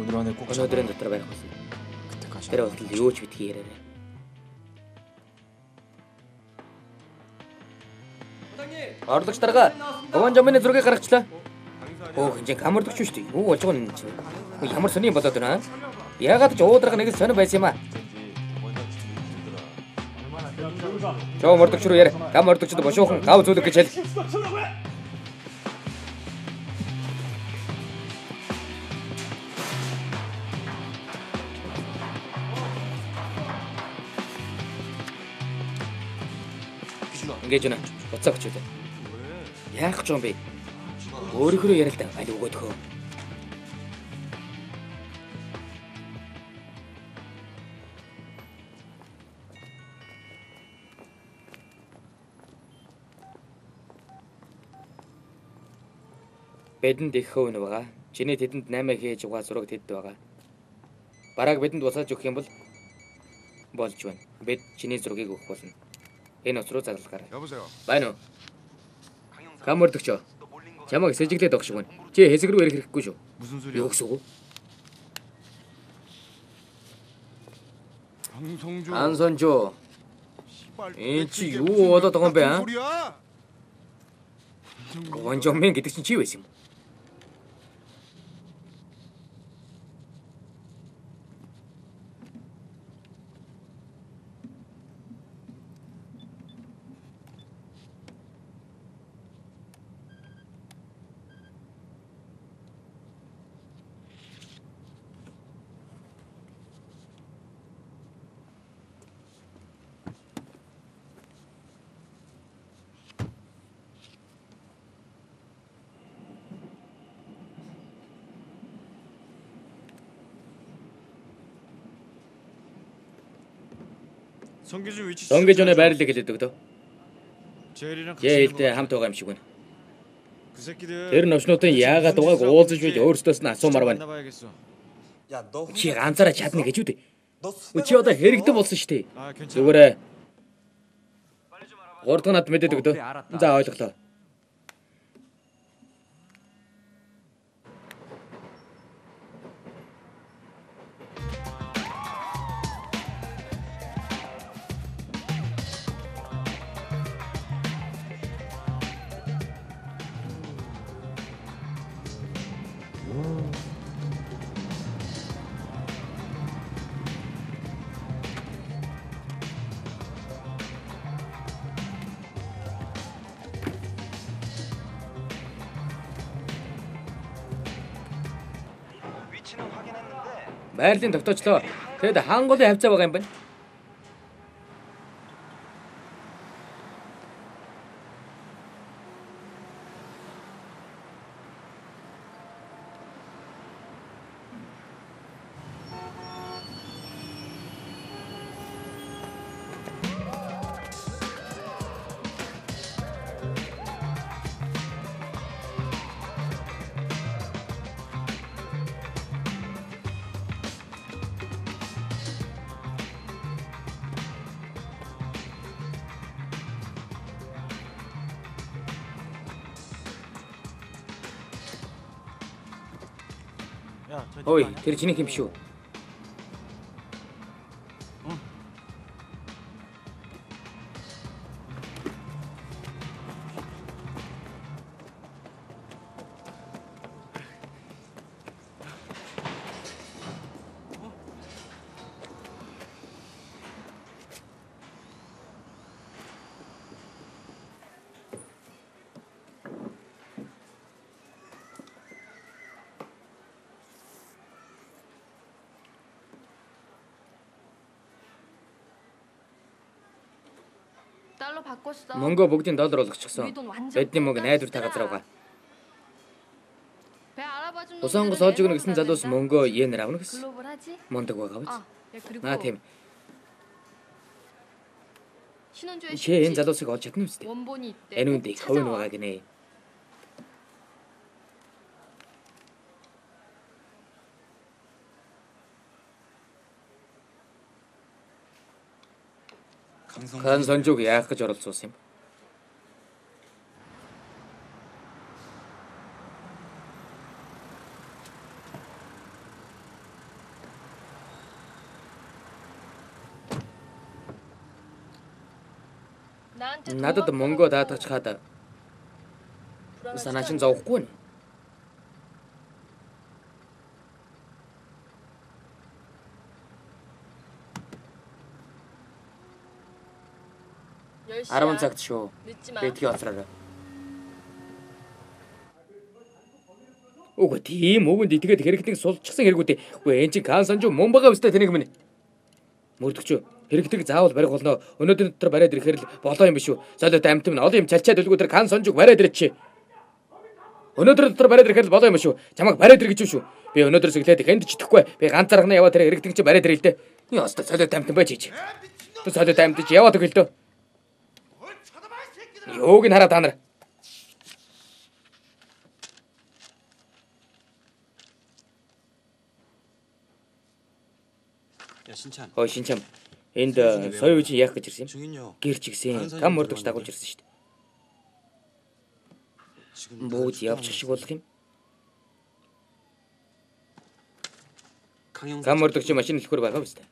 오늘 안에 꼭 өнөөдрийн дотор байх болно. 그때까지 Тэр бол юу ч битгий яриарай. Орлогч дарга Ован жамны зургийг гаргачлаа. Оо хинжээ камердагч шүү дээ. Юу болж байгаа юм чи? Ямар сони юм болоод байна? Яагаад ч уудрага нэг сони байсан юм аа? Чоо мордогч руу яар. Камердагчд бошуухан гав зүлэг гэж хэл. Ингэж байна. Буцаа өчөөд. Яах гэж юм бэ? Өөрөөрөө яриа л да. Аль өгөөд хөө. Бидэнд их хөвн байгаа. Чиний тэдэнд 8 хийж угаа зураг тэд байгаа. Бараг бидэнд босааж өгөх юм бол болж байна. Бид чиний зургийг өгөх болно. Энэ утас руу заглагаарай. Байна уу? Камердагч. Чамайг сэжиглээд өгөх шиг байна. Чи хэсэг рүү ярих хэрэггүй шүү. Юу гэсэн үг? Ансонжо. Энд чи юу болоод байгаа юм бэ аа? Гонжомын гэдэг чинь чи байсан юм? Сонгижны байрлал хэлээд өгдөө. Жээлтэй хамт байгаа юм шиг байна. Тэр новчнуудын яагаад угааг уулзаж биж өөрсдөөс нь асуумар байна. Чи ганцаараа чадна гэж үү дээ. Чи одоо хэрэгтэй болсон шүү дээ. Зүгээр 3 дахь над мэдээд өгдөө. За ойлголоо. Байрлалын тогтоочлоо. Тэгэд хангуулын хавцаа байгаа юм байна. Ой, тэр чиний юм шүү. Мөнгө бүгдийн доллар болгочихсон. Бидний мөнгө найдвар та газар байгаа. Усонгос олж өгнө гэсэн залуус мөнгөө йенээр авна гэсэн. Мундаг байгаа биз? Наа тийм. Чи энэ залуусыг олж чадна үстэй. Энэ үнд их хөвн байгаа гинэ. 간 선조가 яах гэж оролцуулсан юм. Надад мөнгө даатгах хаад санаа чинь зовхгүй нь. Арван цагт шүү. Бэтгий оцроо. Үгүй тийм өгөнд итгээд хэрэгтэн сулчихсан хэрэгүүдээ. Үгүй энэ чинь Кан Санжу мөн байгаа өстэй тэнийг минь. Мөрдөгч хэрэгтэг заавал барих болно. Өнөөдөр дотор бариад ирэхээр л болоо юм биш үү? Солиот амт минь олон юм чалчаад үлгүүдэр Кан Санжуг бариад ирээч. Өнөөдөр дотор бариад ирэхээр л болоо юм шүү. Чамайг бариад ир гэж шүү. Би өнөөдөр сэглээд энд ч итгэхгүй. Би ганцаархнаа яваад тэр хэрэгтэг чи бариад ирээ л дээ. Юу өстой солиот амт байж ийж. Тэ солиот амт чи яваад өгөл дөө. Юуг нь хараа та нар. Ой шинчам. Энд соёо үжи яах гэж ирсэн юм? Гэрч гисэн. Гам мөрдөгч дагуулж ирсэн шүү дээ. Бүгд явчих шиг болох юм. Гам мөрдөгч машин хэлэхүр байгаа биз дээ.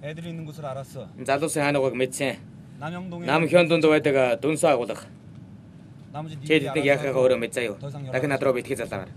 애들이 있는 곳을 알았어. залуусын хааныг мэдсэн. 남영동에 남현도нд байдаг дүнсээ агуулга. 나머지 Чи тэднийг яахаагаа өөрөө мэдсэн юу? 더 이상 연락 Дахин над руу битгий залгаарай.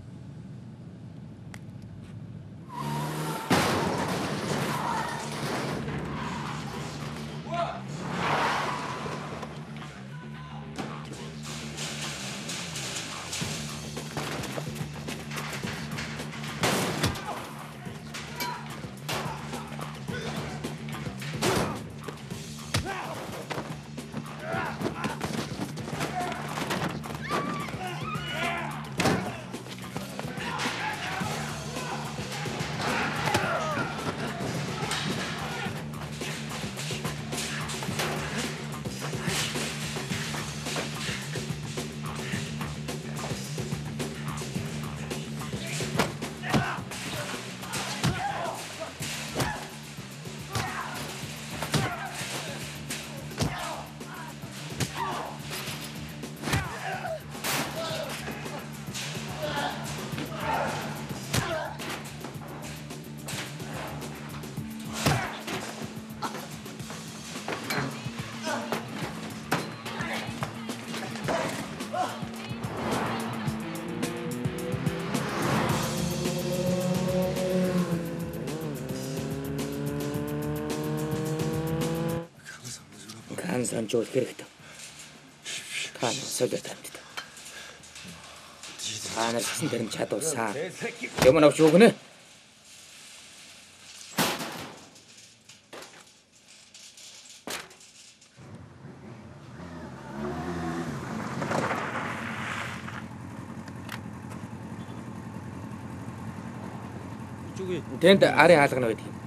Кан Санжу хэрэгтэй. Та солиот амтд. Та нар гэсэн тэрм чадварсан. Юм авч өгнө. Тэнд арын хаалгана байдаг юм.